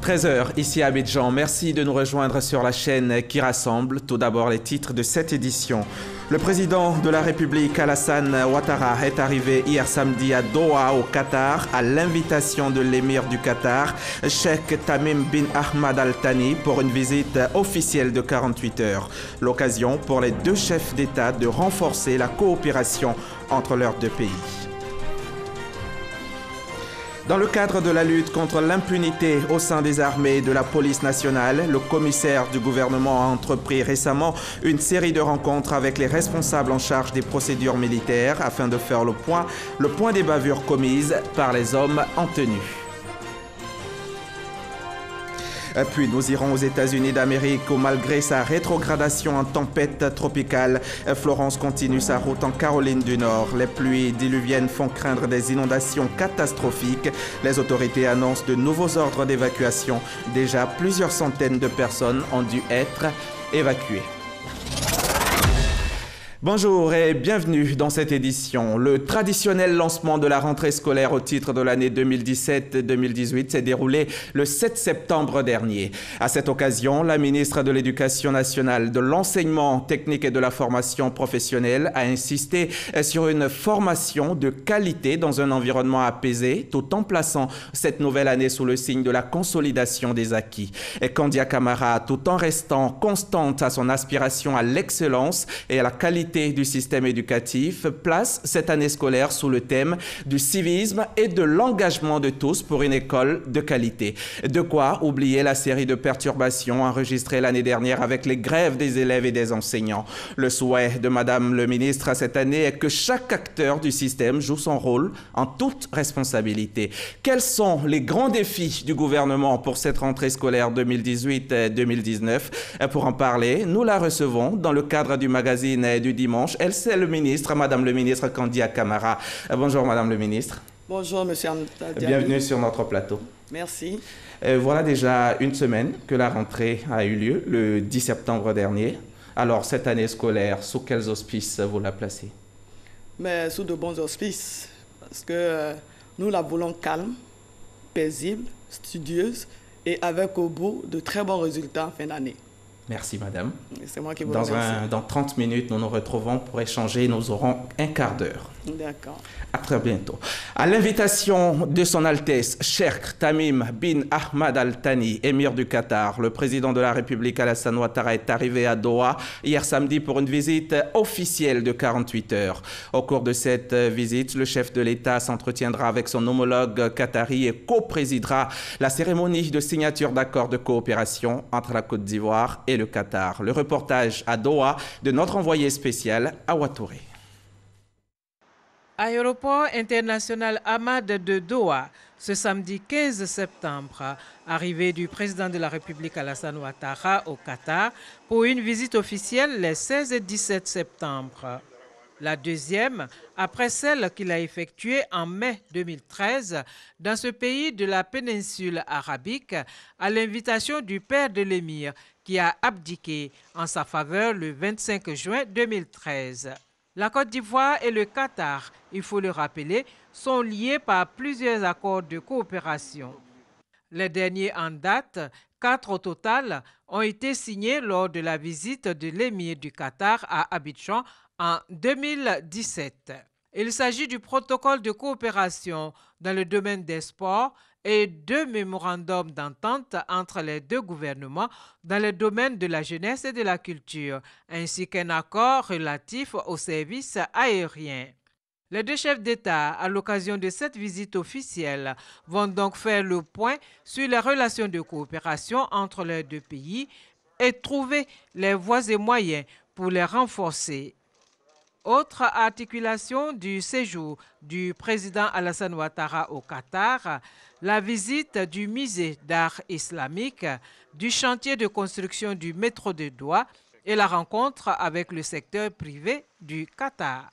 13 heures ici à Abidjan. Merci de nous rejoindre sur la chaîne qui rassemble. Tout d'abord les titres de cette édition. Le président de la République Alassane Ouattara est arrivé hier samedi à Doha au Qatar à l'invitation de l'émir du Qatar, Cheikh Tamim bin Ahmad Al Thani, pour une visite officielle de 48 heures. L'occasion pour les deux chefs d'État de renforcer la coopération entre leurs deux pays. Dans le cadre de la lutte contre l'impunité au sein des armées et de la police nationale, le commissaire du gouvernement a entrepris récemment une série de rencontres avec les responsables en charge des procédures militaires afin de faire le point des bavures commises par les hommes en tenue. Puis nous irons aux États-Unis d'Amérique où malgré sa rétrogradation en tempête tropicale, Florence continue sa route en Caroline du Nord. Les pluies diluviennes font craindre des inondations catastrophiques. Les autorités annoncent de nouveaux ordres d'évacuation. Déjà, plusieurs centaines de personnes ont dû être évacuées. Bonjour et bienvenue dans cette édition. Le traditionnel lancement de la rentrée scolaire au titre de l'année 2017-2018 s'est déroulé le 7 septembre dernier. À cette occasion, la ministre de l'Éducation nationale, de l'enseignement technique et de la formation professionnelle a insisté sur une formation de qualité dans un environnement apaisé, tout en plaçant cette nouvelle année sous le signe de la consolidation des acquis. Et Kandia Camara, tout en restant constante à son aspiration à l'excellence et à la qualité du système éducatif, place cette année scolaire sous le thème du civisme et de l'engagement de tous pour une école de qualité. De quoi oublier la série de perturbations enregistrées l'année dernière avec les grèves des élèves et des enseignants. Le souhait de Madame le ministre cette année est que chaque acteur du système joue son rôle en toute responsabilité. Quels sont les grands défis du gouvernement pour cette rentrée scolaire 2018-2019? Pour en parler, nous la recevons dans le cadre du magazine du dimanche. Elle, c'est le ministre, Madame le ministre Kandia Camara. Bonjour Madame le ministre. Bonjour Monsieur Diaby. Bienvenue sur notre plateau. Merci. Voilà déjà une semaine que la rentrée a eu lieu, le 10 septembre dernier. Alors cette année scolaire, sous quels auspices vous la placez? Mais sous de bons auspices, parce que nous la voulons calme, paisible, studieuse et avec au bout de très bons résultats en fin d'année. Merci Madame. C'est moi qui vous remercie. Dans 30 minutes, nous nous retrouvons pour échanger. Nous aurons un quart d'heure. D'accord. À très bientôt. À l'invitation de son Altesse, Cheikh Tamim bin Ahmad Al Thani, émir du Qatar, le président de la République Alassane Ouattara est arrivé à Doha hier samedi pour une visite officielle de 48 heures. Au cours de cette visite, le chef de l'État s'entretiendra avec son homologue qatari et co-présidera la cérémonie de signature d'accords de coopération entre la Côte d'Ivoire et le Qatar. Le reportage à Doha de notre envoyé spécial Awa Touré. Aéroport international Hamad de Doha, ce samedi 15 septembre, arrivée du président de la République Alassane Ouattara au Qatar pour une visite officielle les 16 et 17 septembre. La deuxième, après celle qu'il a effectuée en mai 2013 dans ce pays de la péninsule arabique à l'invitation du père de l'émir qui a abdiqué en sa faveur le 25 juin 2013. La Côte d'Ivoire et le Qatar, il faut le rappeler, sont liés par plusieurs accords de coopération. Les derniers en date, 4 au total, ont été signés lors de la visite de l'émir du Qatar à Abidjan en 2017. Il s'agit du protocole de coopération dans le domaine des sports et 2 mémorandums d'entente entre les deux gouvernements dans le domaine de la jeunesse et de la culture, ainsi qu'un accord relatif aux services aériens. Les deux chefs d'État, à l'occasion de cette visite officielle, vont donc faire le point sur les relations de coopération entre les deux pays et trouver les voies et moyens pour les renforcer. Autre articulation du séjour du président Alassane Ouattara au Qatar, la visite du musée d'art islamique, du chantier de construction du métro de Doha et la rencontre avec le secteur privé du Qatar.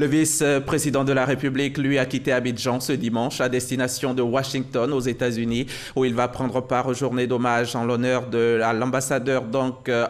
Le vice-président de la République, lui, a quitté Abidjan ce dimanche à destination de Washington aux États-Unis, où il va prendre part aux journées d'hommage en l'honneur de l'ambassadeur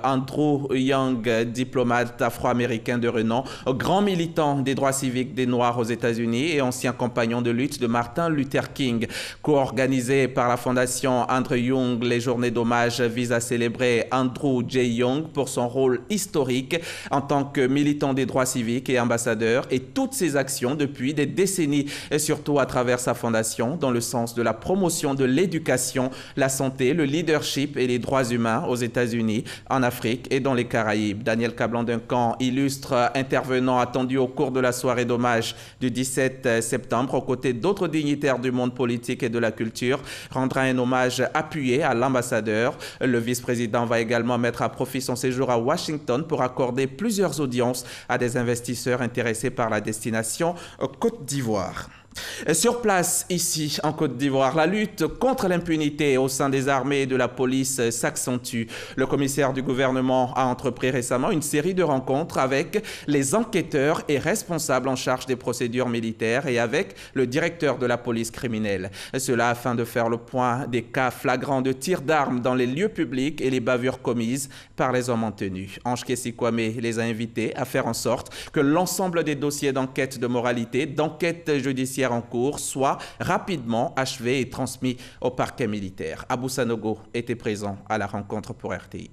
Andrew Young, diplomate afro-américain de renom, grand militant des droits civiques des Noirs aux États-Unis et ancien compagnon de lutte de Martin Luther King. Co-organisé par la fondation Andrew Young, les journées d'hommage visent à célébrer Andrew J. Young pour son rôle historique en tant que militant des droits civiques et ambassadeur, et toutes ses actions depuis des décennies, et surtout à travers sa fondation, dans le sens de la promotion de l'éducation, la santé, le leadership et les droits humains aux États-Unis, en Afrique et dans les Caraïbes. Daniel Cablan-Duncan, illustre intervenant attendu au cours de la soirée d'hommage du 17 septembre, aux côtés d'autres dignitaires du monde politique et de la culture, rendra un hommage appuyé à l'ambassadeur. Le vice-président va également mettre à profit son séjour à Washington pour accorder plusieurs audiences à des investisseurs intéressés par la destination Côte d'Ivoire. Sur place, ici, en Côte d'Ivoire, la lutte contre l'impunité au sein des armées et de la police s'accentue. Le commissaire du gouvernement a entrepris récemment une série de rencontres avec les enquêteurs et responsables en charge des procédures militaires et avec le directeur de la police criminelle. Cela afin de faire le point des cas flagrants de tir d'armes dans les lieux publics et les bavures commises par les hommes en tenue. Ange Kessi Kwame les a invités à faire en sorte que l'ensemble des dossiers d'enquête de moralité, d'enquête judiciaire en cours soit rapidement achevé et transmis au parquet militaire. Abou Sanogo était présent à la rencontre pour RTI.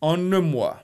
En un mois,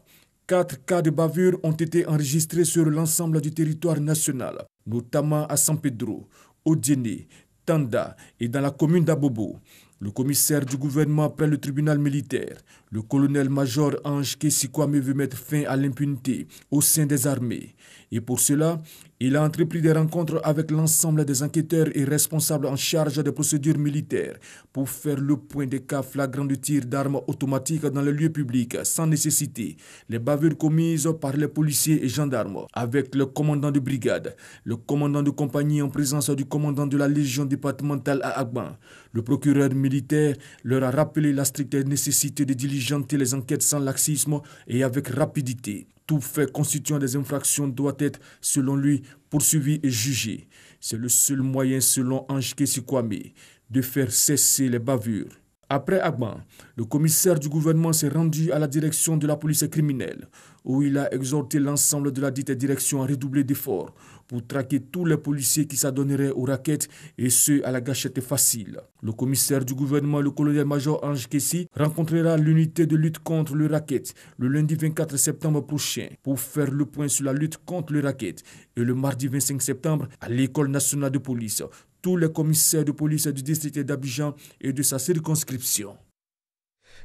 4 cas de bavure ont été enregistrés sur l'ensemble du territoire national, notamment à San Pedro, Odiéné, Tanda et dans la commune d'Abobo. Le commissaire du gouvernement près le tribunal militaire, le colonel-major Ange Kessi Kwame, veut mettre fin à l'impunité au sein des armées. Et pour cela, il a entrepris des rencontres avec l'ensemble des enquêteurs et responsables en charge des procédures militaires pour faire le point des cas flagrants de tir d'armes automatiques dans les lieux publics sans nécessité, les bavures commises par les policiers et gendarmes, avec le commandant de brigade, le commandant de compagnie en présence du commandant de la Légion départementale à Agban. Le procureur militaire leur a rappelé la stricte nécessité de diligenter les enquêtes sans laxisme et avec rapidité. Tout fait constituant des infractions doit être, selon lui, poursuivi et jugé. C'est le seul moyen, selon Ange Kessi Kwame, de faire cesser les bavures. Après Agban, le commissaire du gouvernement s'est rendu à la direction de la police criminelle, où il a exhorté l'ensemble de la dite direction à redoubler d'efforts pour traquer tous les policiers qui s'adonneraient aux raquettes et ceux à la gâchette facile. Le commissaire du gouvernement, le colonel-major Ange Kessi, rencontrera l'unité de lutte contre le racket le lundi 24 septembre prochain pour faire le point sur la lutte contre le racket et le mardi 25 septembre à l'École nationale de police. Tous les commissaires de police du district d'Abidjan et de sa circonscription.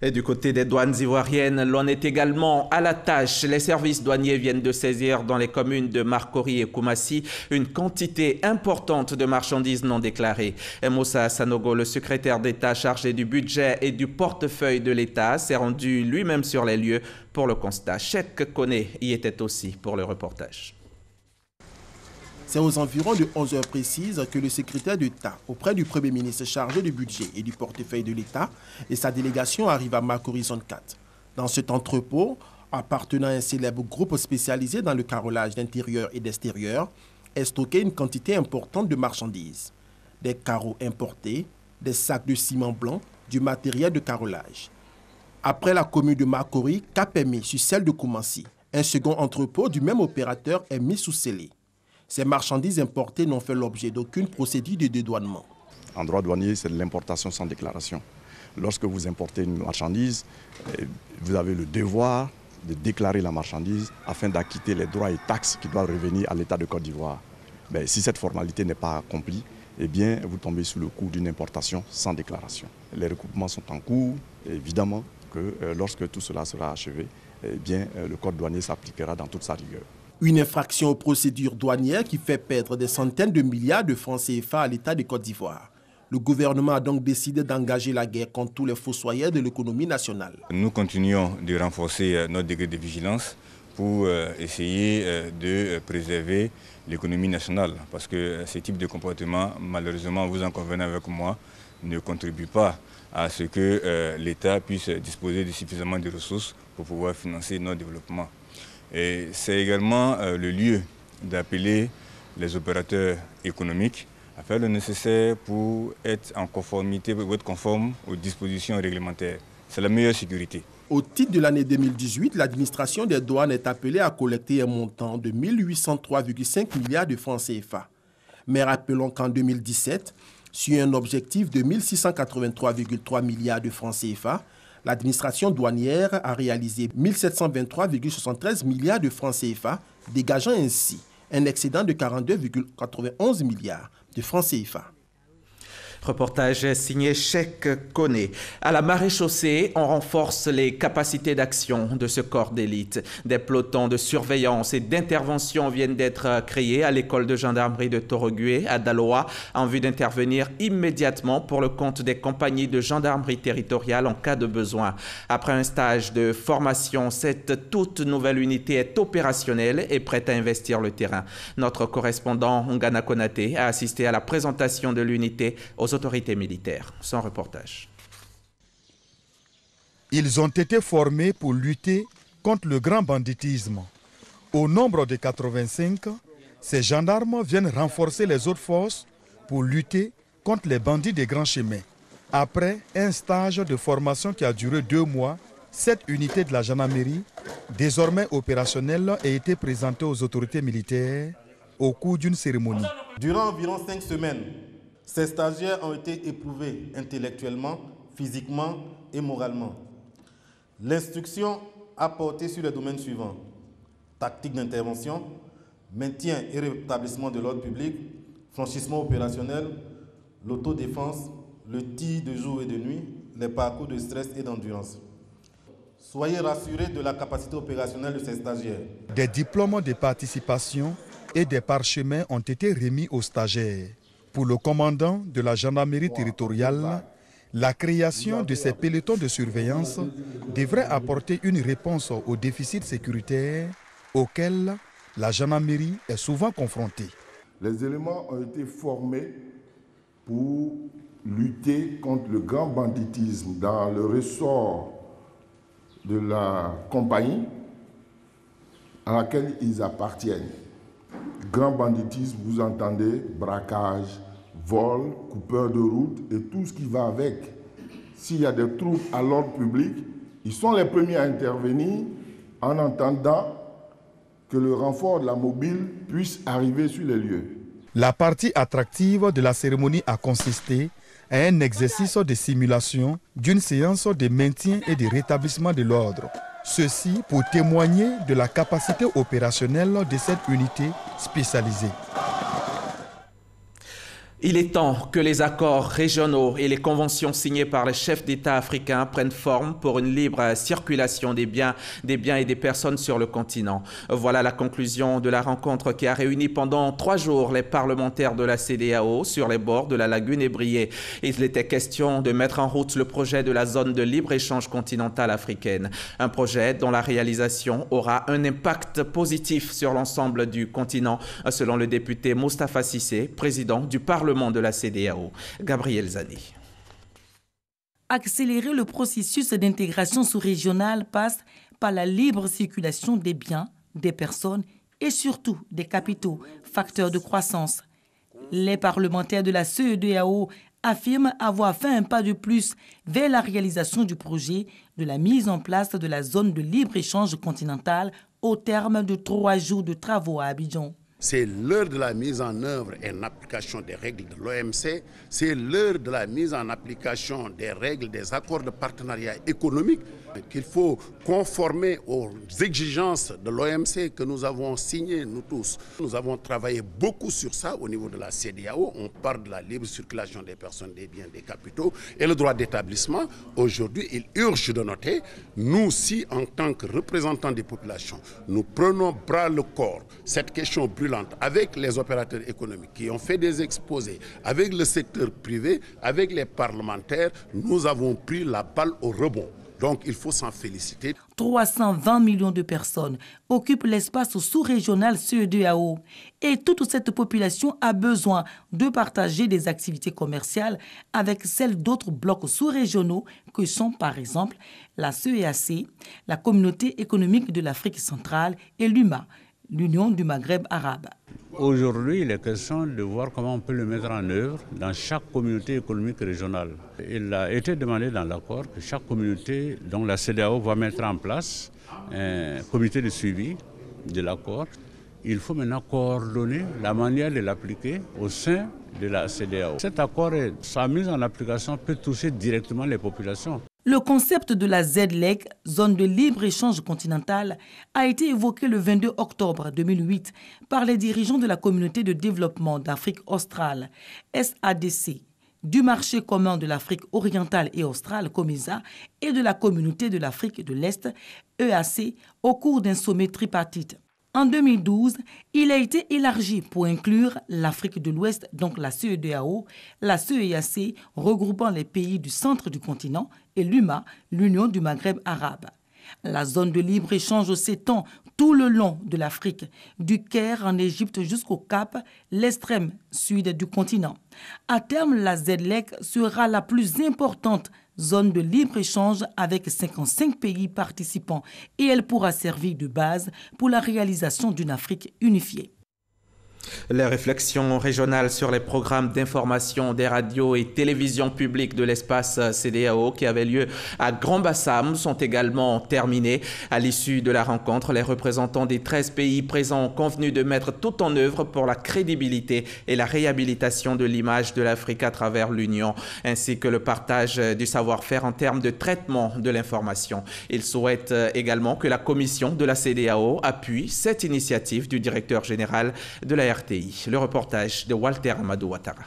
Et du côté des douanes ivoiriennes, l'on est également à la tâche. Les services douaniers viennent de saisir dans les communes de Marcory et Koumassi une quantité importante de marchandises non déclarées. Et Moussa Sanogo, le secrétaire d'État chargé du budget et du portefeuille de l'État, s'est rendu lui-même sur les lieux pour le constat. Cheikh Koné y était aussi pour le reportage. C'est aux environs de 11 heures précises que le secrétaire d'État auprès du Premier ministre chargé du budget et du portefeuille de l'État et sa délégation arrivent à Marcory Zone 4. Dans cet entrepôt, appartenant à un célèbre groupe spécialisé dans le carrelage d'intérieur et d'extérieur, est stockée une quantité importante de marchandises. Des carreaux importés, des sacs de ciment blanc, du matériel de carrelage. Après la commune de Marcory, cap est mis sur celle de Koumassi. Un second entrepôt du même opérateur est mis sous scellé. Ces marchandises importées n'ont fait l'objet d'aucune procédure de dédouanement. En droit douanier, c'est de l'importation sans déclaration. Lorsque vous importez une marchandise, vous avez le devoir de déclarer la marchandise afin d'acquitter les droits et taxes qui doivent revenir à l'État de Côte d'Ivoire. Mais si cette formalité n'est pas accomplie, eh bien, vous tombez sous le coup d'une importation sans déclaration. Les recoupements sont en cours. Évidemment que lorsque tout cela sera achevé, eh bien, le code douanier s'appliquera dans toute sa rigueur. Une infraction aux procédures douanières qui fait perdre des centaines de milliards de francs CFA à l'État de Côte d'Ivoire. Le gouvernement a donc décidé d'engager la guerre contre tous les fossoyeurs de l'économie nationale. Nous continuons de renforcer notre degré de vigilance pour essayer de préserver l'économie nationale. Parce que ce type de comportement, malheureusement, vous en convenez avec moi, ne contribue pas à ce que l'État puisse disposer de suffisamment de ressources pour pouvoir financer notre développement. Et c'est également le lieu d'appeler les opérateurs économiques à faire le nécessaire pour être en conformité, pour être conforme aux dispositions réglementaires. C'est la meilleure sécurité. Au titre de l'année 2018, l'administration des douanes est appelée à collecter un montant de 1803,5 milliards de francs CFA. Mais rappelons qu'en 2017, sur un objectif de 1683,3 milliards de francs CFA, l'administration douanière a réalisé 1723,73 milliards de francs CFA, dégageant ainsi un excédent de 42,91 milliards de francs CFA. Reportage signé Cheikh Koné. À la maréchaussée, on renforce les capacités d'action de ce corps d'élite. Des pelotons de surveillance et d'intervention viennent d'être créés à l'école de gendarmerie de Torogué à Daloa en vue d'intervenir immédiatement pour le compte des compagnies de gendarmerie territoriale en cas de besoin. Après un stage de formation, cette toute nouvelle unité est opérationnelle et prête à investir le terrain. Notre correspondant Ngana Konaté a assisté à la présentation de l'unité aux autorités militaires. Sans reportage. Ils ont été formés pour lutter contre le grand banditisme. Au nombre de 85, ces gendarmes viennent renforcer les autres forces pour lutter contre les bandits des grands chemins. Après un stage de formation qui a duré 2 mois, cette unité de la gendarmerie, désormais opérationnelle, a été présentée aux autorités militaires au cours d'une cérémonie. Durant environ 5 semaines, ces stagiaires ont été éprouvés intellectuellement, physiquement et moralement. L'instruction a porté sur les domaines suivants: tactique d'intervention, maintien et rétablissement de l'ordre public, franchissement opérationnel, l'autodéfense, le tir de jour et de nuit, les parcours de stress et d'endurance. Soyez rassurés de la capacité opérationnelle de ces stagiaires. Des diplômes de participation et des parchemins ont été remis aux stagiaires. Pour le commandant de la gendarmerie territoriale, la création de ces pelotons de surveillance devrait apporter une réponse aux déficits sécuritaires auxquels la gendarmerie est souvent confrontée. Les éléments ont été formés pour lutter contre le grand banditisme dans le ressort de la compagnie à laquelle ils appartiennent. Grand banditisme, vous entendez braquage, vol, coupeur de route et tout ce qui va avec. S'il y a des troubles à l'ordre public, ils sont les premiers à intervenir en attendant que le renfort de la mobile puisse arriver sur les lieux. La partie attractive de la cérémonie a consisté à un exercice de simulation d'une séance de maintien et de rétablissement de l'ordre. Ceci pour témoigner de la capacité opérationnelle de cette unité spécialisée. Il est temps que les accords régionaux et les conventions signées par les chefs d'État africains prennent forme pour une libre circulation des biens et des personnes sur le continent. Voilà la conclusion de la rencontre qui a réuni pendant 3 jours les parlementaires de la CEDEAO sur les bords de la lagune Ébrié. Il était question de mettre en route le projet de la zone de libre-échange continentale africaine. Un projet dont la réalisation aura un impact positif sur l'ensemble du continent, selon le député Moustapha Cissé, président du Parlement de la CEDEAO. Gabriel Zani. Accélérer le processus d'intégration sous-régionale passe par la libre circulation des biens, des personnes et surtout des capitaux, facteurs de croissance. Les parlementaires de la CEDEAO affirment avoir fait un pas de plus vers la réalisation du projet de la mise en place de la zone de libre-échange continentale au terme de 3 jours de travaux à Abidjan. C'est l'heure de la mise en œuvre et en application des règles de l'OMC. C'est l'heure de la mise en application des règles des accords de partenariat économique qu'il faut conformer aux exigences de l'OMC que nous avons signées, nous tous. Nous avons travaillé beaucoup sur ça au niveau de la CEDEAO. On parle de la libre circulation des personnes, des biens, des capitaux et le droit d'établissement. Aujourd'hui, il urge de noter, nous, si en tant que représentants des populations, nous prenons bras le corps cette question brûlante avec les opérateurs économiques qui ont fait des exposés, avec le secteur privé, avec les parlementaires, nous avons pris la balle au rebond. Donc, il faut s'en féliciter. 320 millions de personnes occupent l'espace sous-régional CEDEAO et toute cette population a besoin de partager des activités commerciales avec celles d'autres blocs sous-régionaux que sont par exemple la CEEAC, la Communauté économique de l'Afrique centrale et l'UMA, l'Union du Maghreb arabe. Aujourd'hui, il est question de voir comment on peut le mettre en œuvre dans chaque communauté économique régionale. Il a été demandé dans l'accord que chaque communauté, dont la CEDEAO va mettre en place un comité de suivi de l'accord. Il faut maintenant coordonner la manière de l'appliquer au sein de la CEDEAO. Cet accord, sa mise en application peut toucher directement les populations. Le concept de la ZLEC, zone de libre-échange continentale, a été évoqué le 22 octobre 2008 par les dirigeants de la communauté de développement d'Afrique australe, SADC, du marché commun de l'Afrique orientale et australe, COMESA, et de la communauté de l'Afrique de l'Est, EAC, au cours d'un sommet tripartite. En 2012, il a été élargi pour inclure l'Afrique de l'Ouest, donc la CEDEAO, la CEEAC, regroupant les pays du centre du continent, et l'UMA, l'Union du Maghreb arabe. La zone de libre-échange s'étend tout le long de l'Afrique, du Caire en Égypte jusqu'au Cap, l'extrême sud du continent. À terme, la ZLEC sera la plus importante zone de libre-échange avec 55 pays participants et elle pourra servir de base pour la réalisation d'une Afrique unifiée. Les réflexions régionales sur les programmes d'information des radios et télévisions publiques de l'espace CEDEAO qui avaient lieu à Grand-Bassam sont également terminées. À l'issue de la rencontre, les représentants des 13 pays présents ont convenu de mettre tout en œuvre pour la crédibilité et la réhabilitation de l'image de l'Afrique à travers l'Union, ainsi que le partage du savoir-faire en termes de traitement de l'information. Ils souhaitent également que la commission de la CEDEAO appuie cette initiative du directeur général de la RTI. Le reportage de Walter Amadou Ouattara.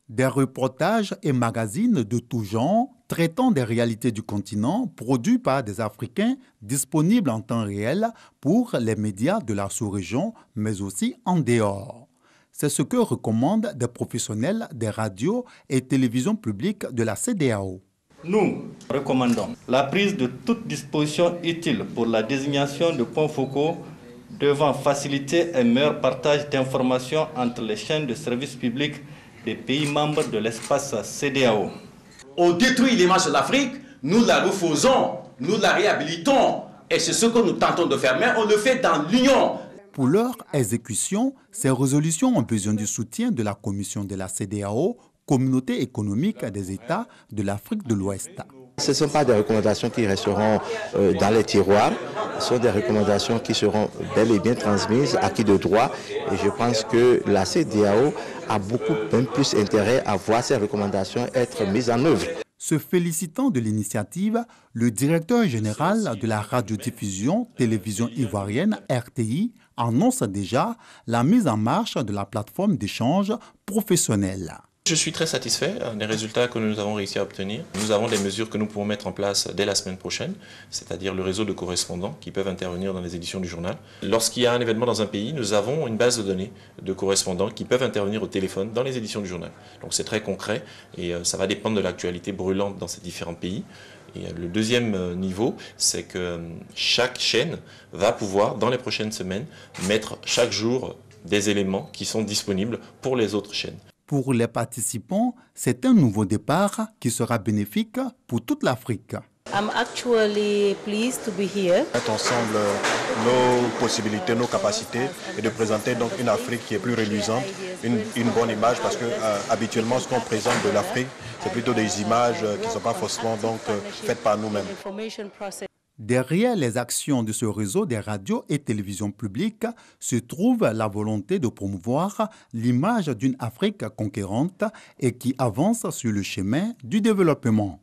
Des reportages et magazines de tout genre traitant des réalités du continent produits par des Africains disponibles en temps réel pour les médias de la sous-région, mais aussi en dehors. C'est ce que recommandent des professionnels des radios et télévisions publiques de la CEDEAO. Nous recommandons la prise de toute disposition utile pour la désignation de points focaux devant faciliter un meilleur partage d'informations entre les chaînes de services publics des pays membres de l'espace CEDEAO. On détruit l'image de l'Afrique, nous la refaisons, nous la réhabilitons. Et c'est ce que nous tentons de faire, mais on le fait dans l'Union. Pour leur exécution, ces résolutions ont besoin du soutien de la Commission de la CEDEAO, Communauté économique des États de l'Afrique de l'Ouest. Ce ne sont pas des recommandations qui resteront dans les tiroirs, ce sont des recommandations qui seront bel et bien transmises à qui de droit. Et je pense que la CEDEAO a beaucoup même plus intérêt à voir ces recommandations être mises en œuvre. Se félicitant de l'initiative, le directeur général de la radiodiffusion télévision ivoirienne RTI annonce déjà la mise en marche de la plateforme d'échange professionnel. Je suis très satisfait des résultats que nous avons réussi à obtenir. Nous avons des mesures que nous pouvons mettre en place dès la semaine prochaine, c'est-à-dire le réseau de correspondants qui peuvent intervenir dans les éditions du journal. Lorsqu'il y a un événement dans un pays, nous avons une base de données de correspondants qui peuvent intervenir au téléphone dans les éditions du journal. Donc c'est très concret et ça va dépendre de l'actualité brûlante dans ces différents pays. Et le deuxième niveau, c'est que chaque chaîne va pouvoir, dans les prochaines semaines, mettre chaque jour des éléments qui sont disponibles pour les autres chaînes. Pour les participants, c'est un nouveau départ qui sera bénéfique pour toute l'Afrique. I'm actually pleased to be here. Mettre ensemble nos possibilités, nos capacités et de présenter donc une Afrique qui est plus reluisante, une bonne image parce que habituellement ce qu'on présente de l'Afrique, c'est plutôt des images qui ne sont pas forcément donc faites par nous-mêmes. Derrière les actions de ce réseau des radios et télévisions publiques se trouve la volonté de promouvoir l'image d'une Afrique conquérante et qui avance sur le chemin du développement.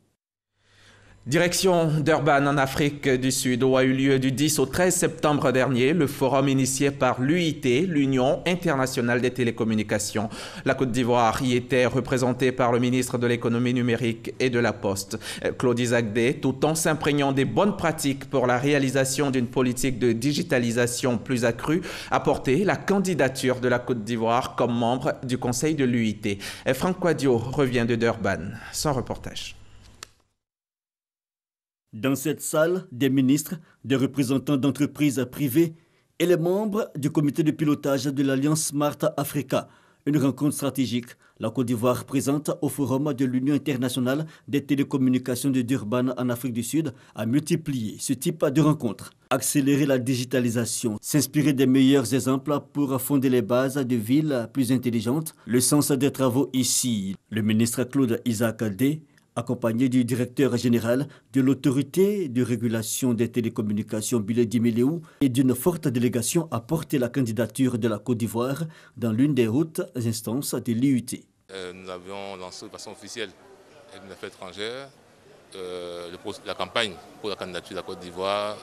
Direction Durban en Afrique du Sud où a eu lieu du 10 au 13 septembre dernier le forum initié par l'UIT, l'Union internationale des télécommunications. La Côte d'Ivoire y était représentée par le ministre de l'économie numérique et de la Poste, Claude Isagdé, tout en s'imprégnant des bonnes pratiques pour la réalisation d'une politique de digitalisation plus accrue, a porté la candidature de la Côte d'Ivoire comme membre du conseil de l'UIT. Franck Quadio revient de Durban. Son reportage. Dans cette salle, des ministres, des représentants d'entreprises privées et les membres du comité de pilotage de l'Alliance Smart Africa, une rencontre stratégique. La Côte d'Ivoire présente au Forum de l'Union internationale des télécommunications de Durban en Afrique du Sud a multiplié ce type de rencontres. Accélérer la digitalisation, s'inspirer des meilleurs exemples pour fonder les bases de villes plus intelligentes. Le sens des travaux ici, le ministre Claude Isaac Dé, accompagné du directeur général de l'autorité de régulation des télécommunications Biledi Meleou et d'une forte délégation a porté la candidature de la Côte d'Ivoire dans l'une des hautes instances de l'IUT. Nous avions lancé de façon officielle avec une affaire étrangère la campagne pour la candidature de la Côte d'Ivoire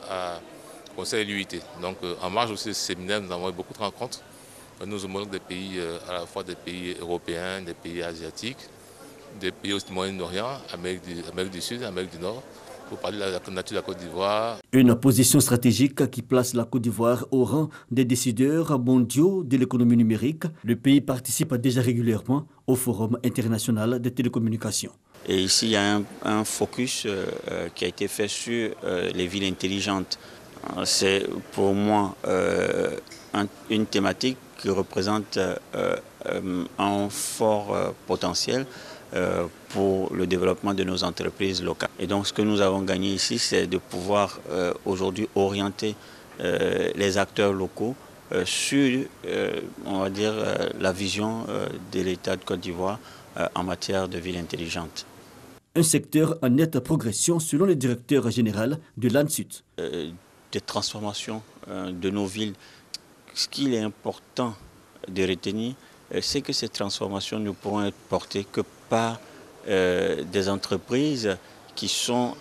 au Conseil de l'IUT. Donc en marge de ce séminaire, nous avons eu beaucoup de rencontres. Nous homologues des pays, à la fois des pays européens, des pays asiatiques, des pays au Moyen-Orient, Amérique du Sud, Amérique du Nord, pour parler de la candidature de la Côte d'Ivoire. Une position stratégique qui place la Côte d'Ivoire au rang des décideurs mondiaux de l'économie numérique. Le pays participe déjà régulièrement au Forum international des télécommunications. Et ici, il y a un focus qui a été fait sur les villes intelligentes. C'est pour moi une thématique qui représente un fort potentiel pour le développement de nos entreprises locales. Et donc ce que nous avons gagné ici, c'est de pouvoir aujourd'hui orienter les acteurs locaux sur, on va dire, la vision de l'État de Côte d'Ivoire en matière de ville intelligente. Un secteur en nette progression selon le directeur général de l'ANSUT. Des transformations de nos villes. Ce qu'il est important de retenir, c'est que ces transformations ne pourront être portées que par des entreprises qui sont,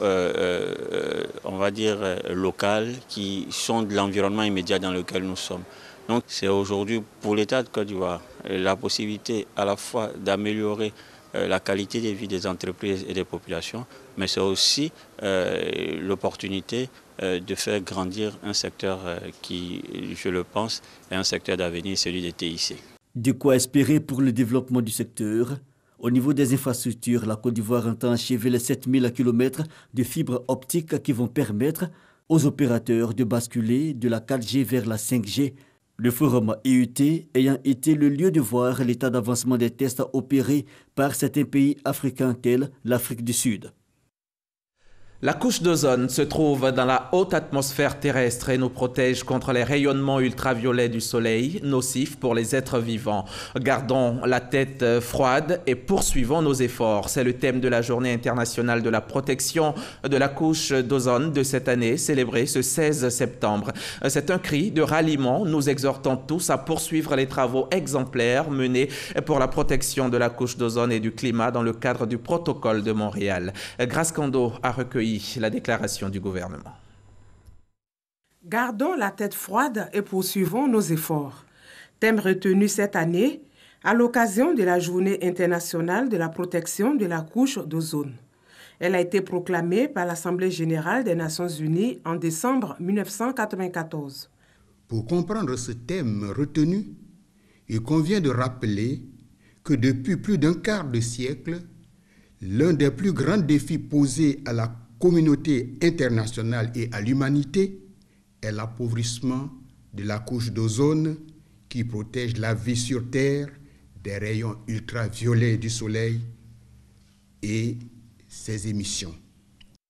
on va dire, locales, qui sont de l'environnement immédiat dans lequel nous sommes. Donc c'est aujourd'hui pour l'État de Côte d'Ivoire la possibilité à la fois d'améliorer la qualité de vie des entreprises et des populations, mais c'est aussi l'opportunité de faire grandir un secteur qui, je le pense, est un secteur d'avenir, celui des TIC. De quoi espérer pour le développement du secteur? Au niveau des infrastructures, la Côte d'Ivoire entend achever les 7000 km de fibres optiques qui vont permettre aux opérateurs de basculer de la 4G vers la 5G. Le forum IUT ayant été le lieu de voir l'état d'avancement des tests opérés par certains pays africains tels l'Afrique du Sud. La couche d'ozone se trouve dans la haute atmosphère terrestre et nous protège contre les rayonnements ultraviolets du soleil, nocifs pour les êtres vivants. Gardons la tête froide et poursuivons nos efforts. C'est le thème de la Journée internationale de la protection de la couche d'ozone de cette année, célébrée ce 16 septembre. C'est un cri de ralliement. Nous exhortons tous à poursuivre les travaux exemplaires menés pour la protection de la couche d'ozone et du climat dans le cadre du protocole de Montréal. Grace Kando a recueilli la déclaration du gouvernement. Gardons la tête froide et poursuivons nos efforts. Thème retenu cette année à l'occasion de la Journée internationale de la protection de la couche d'ozone. Elle a été proclamée par l'Assemblée générale des Nations unies en décembre 1994. Pour comprendre ce thème retenu, il convient de rappeler que depuis plus d'un quart de siècle, l'un des plus grands défis posés à la communauté internationale et à l'humanité est l'appauvrissement de la couche d'ozone qui protège la vie sur Terre des rayons ultraviolets du Soleil et ses émissions.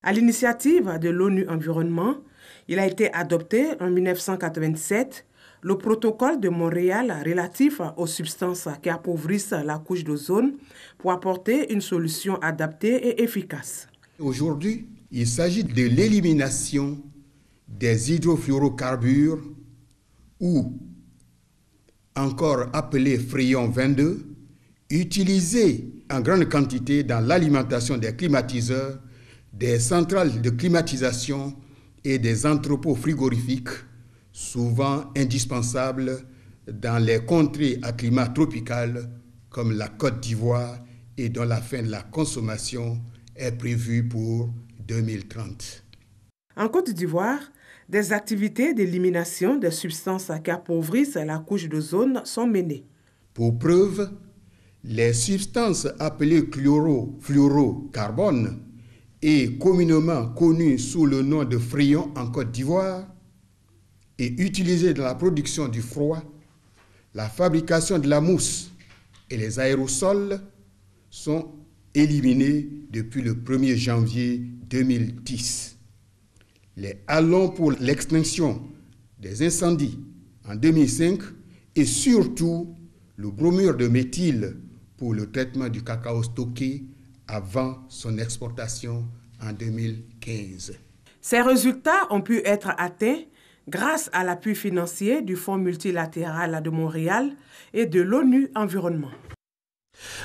À l'initiative de l'ONU Environnement, il a été adopté en 1987 le protocole de Montréal relatif aux substances qui appauvrissent la couche d'ozone pour apporter une solution adaptée et efficace. Aujourd'hui, il s'agit de l'élimination des hydrofluorocarbures ou encore appelés Freon 22, utilisés en grande quantité dans l'alimentation des climatiseurs, des centrales de climatisation et des entrepôts frigorifiques, souvent indispensables dans les contrées à climat tropical comme la Côte d'Ivoire et dont la fin de la consommation est prévue pour 2030. En Côte d'Ivoire, des activités d'élimination des substances qui appauvrissent la couche d'ozone sont menées. Pour preuve, les substances appelées chlorofluorocarbone et communément connues sous le nom de Freon en Côte d'Ivoire et utilisées dans la production du froid, la fabrication de la mousse et les aérosols sont éliminés depuis le 1er janvier 2010. Les halons pour l'extinction des incendies en 2005 et surtout le bromure de méthyle pour le traitement du cacao stocké avant son exportation en 2015. Ces résultats ont pu être atteints grâce à l'appui financier du Fonds multilatéral de Montréal et de l'ONU Environnement.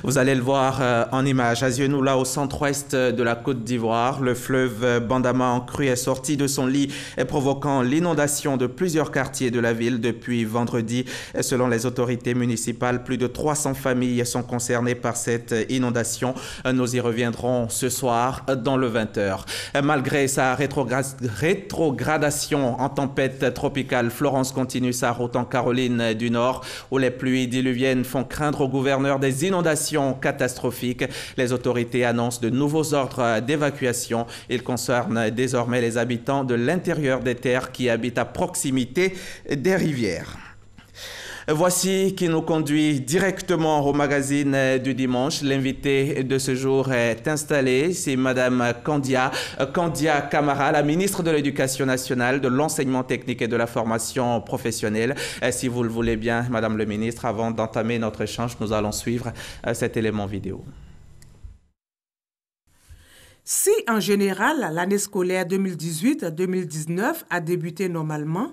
Vous allez le voir en image. À Zienou, au centre-ouest de la Côte d'Ivoire, le fleuve Bandama en crue est sorti de son lit, provoquant l'inondation de plusieurs quartiers de la ville depuis vendredi. Selon les autorités municipales, plus de 300 familles sont concernées par cette inondation. Nous y reviendrons ce soir dans le 20h. Malgré sa rétrogradation en tempête tropicale, Florence continue sa route en Caroline du Nord, où les pluies diluviennes font craindre au gouverneur des inondations catastrophiques. Les autorités annoncent de nouveaux ordres d'évacuation. Ils concernent désormais les habitants de l'intérieur des terres qui habitent à proximité des rivières. Voici qui nous conduit directement au magazine du dimanche. L'invité de ce jour est installée, c'est Madame Kandia Camara, la ministre de l'Éducation nationale, de l'enseignement technique et de la formation professionnelle. Si vous le voulez bien, Madame le ministre, avant d'entamer notre échange, nous allons suivre cet élément vidéo. Si en général l'année scolaire 2018-2019 a débuté normalement,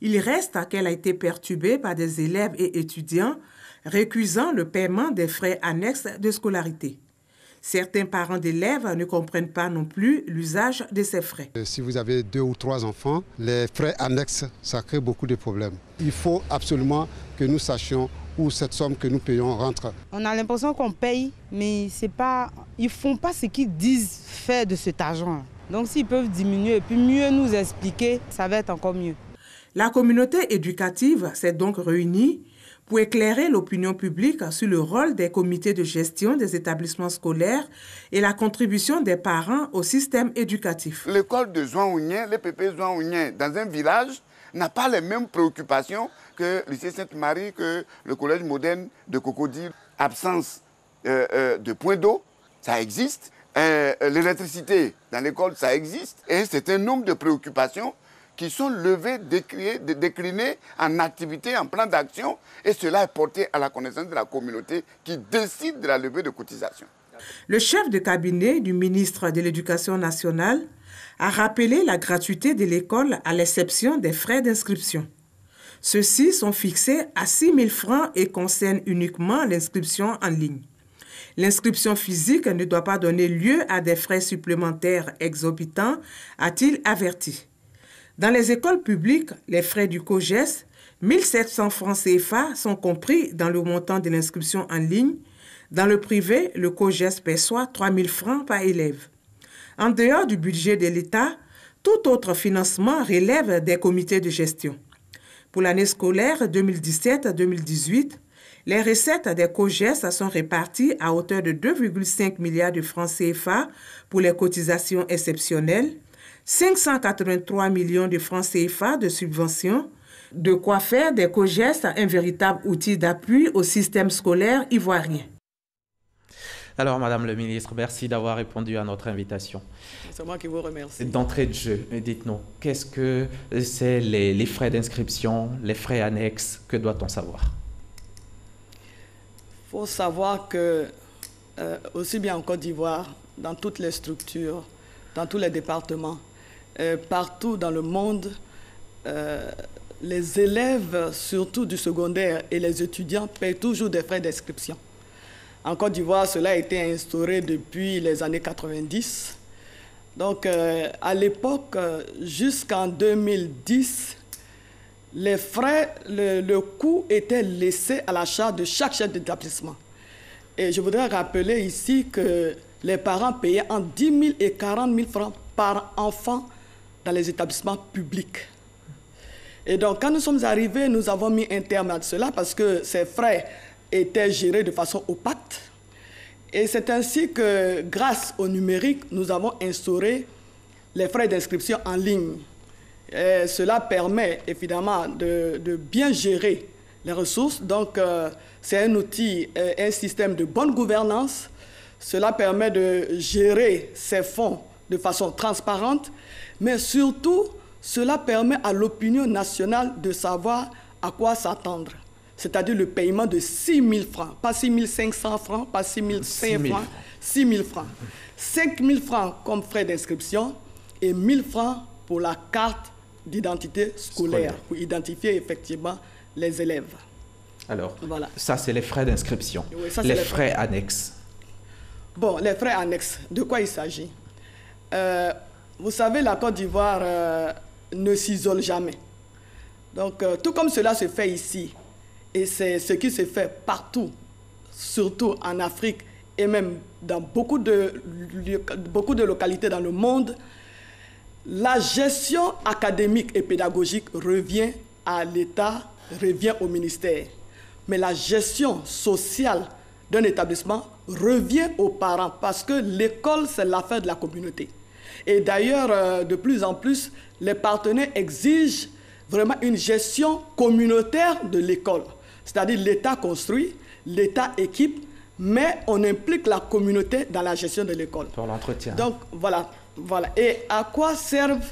il reste qu'elle a été perturbée par des élèves et étudiants récusant le paiement des frais annexes de scolarité. Certains parents d'élèves ne comprennent pas non plus l'usage de ces frais. Si vous avez 2 ou 3 enfants, les frais annexes, ça crée beaucoup de problèmes. Il faut absolument que nous sachions où cette somme que nous payons rentre. On a l'impression qu'on paye, mais ils ne font pas ce qu'ils disent faire de cet argent. Donc s'ils peuvent diminuer et puis mieux nous expliquer, ça va être encore mieux. La communauté éducative s'est donc réunie pour éclairer l'opinion publique sur le rôle des comités de gestion des établissements scolaires et la contribution des parents au système éducatif. L'école de Zouan-Ounien, l'EPP Zouan-Ounien, dans un village, n'a pas les mêmes préoccupations que le lycée Sainte-Marie, que le collège moderne de Cocody. Absence de points d'eau, ça existe. L'électricité dans l'école, ça existe. Et c'est un nombre de préoccupations qui sont levées, déclinées en activités, en plan d'action, et cela est porté à la connaissance de la communauté qui décide de la levée de cotisations. Le chef de cabinet du ministre de l'Éducation nationale a rappelé la gratuité de l'école à l'exception des frais d'inscription. Ceux-ci sont fixés à 6 000 francs et concernent uniquement l'inscription en ligne. L'inscription physique ne doit pas donner lieu à des frais supplémentaires exorbitants, a-t-il averti. Dans les écoles publiques, les frais du COGES, 1 700 francs CFA, sont compris dans le montant de l'inscription en ligne. Dans le privé, le COGES perçoit 3 000 francs par élève. En dehors du budget de l'État, tout autre financement relève des comités de gestion. Pour l'année scolaire 2017-2018, les recettes des COGES sont réparties à hauteur de 2,5 milliards de francs CFA pour les cotisations exceptionnelles, 583 millions de francs CFA de subventions, de quoi faire des COGES un véritable outil d'appui au système scolaire ivoirien. Alors, Madame le ministre, merci d'avoir répondu à notre invitation. C'est moi qui vous remercie. D'entrée de jeu, dites-nous, qu'est-ce que c'est les frais d'inscription, les frais annexes, que doit-on savoir? Il faut savoir que, aussi bien en Côte d'Ivoire, dans toutes les structures, dans tous les départements, partout dans le monde, les élèves, surtout du secondaire, et les étudiants paient toujours des frais d'inscription. En Côte d'Ivoire, cela a été instauré depuis les années 90. Donc, à l'époque, jusqu'en 2010, les frais, le coût était laissé à la charge de chaque chef d'établissement. Et je voudrais rappeler ici que les parents payaient entre 10 000 et 40 000 francs par enfant dans les établissements publics. Et donc, quand nous sommes arrivés, nous avons mis un terme à cela parce que ces frais étaient gérés de façon opaque. Et c'est ainsi que, grâce au numérique, nous avons instauré les frais d'inscription en ligne. Et cela permet évidemment de bien gérer les ressources. Donc, c'est un outil, un système de bonne gouvernance. Cela permet de gérer ces fonds de façon transparente, mais surtout, cela permet à l'opinion nationale de savoir à quoi s'attendre. C'est-à-dire le paiement de 6 000 francs, pas 6 500 francs, pas 6 500 francs, 6 000 francs. 5 000 francs comme frais d'inscription et 1 000 francs pour la carte d'identité scolaire, pour identifier effectivement les élèves. Alors, voilà. Ça c'est les frais d'inscription. Oui, les frais annexes. Bon, les frais annexes, de quoi il s'agit? Vous savez, la Côte d'Ivoire ne s'isole jamais. Donc, tout comme cela se fait ici, et c'est ce qui se fait partout, surtout en Afrique et même dans beaucoup de localités dans le monde, la gestion académique et pédagogique revient à l'État, revient au ministère. Mais la gestion sociale d'un établissement revient aux parents parce que l'école, c'est l'affaire de la communauté. Et d'ailleurs, de plus en plus, les partenaires exigent vraiment une gestion communautaire de l'école. C'est-à-dire l'État construit, l'État équipe, mais on implique la communauté dans la gestion de l'école. Pour l'entretien. Donc, voilà. Et à quoi servent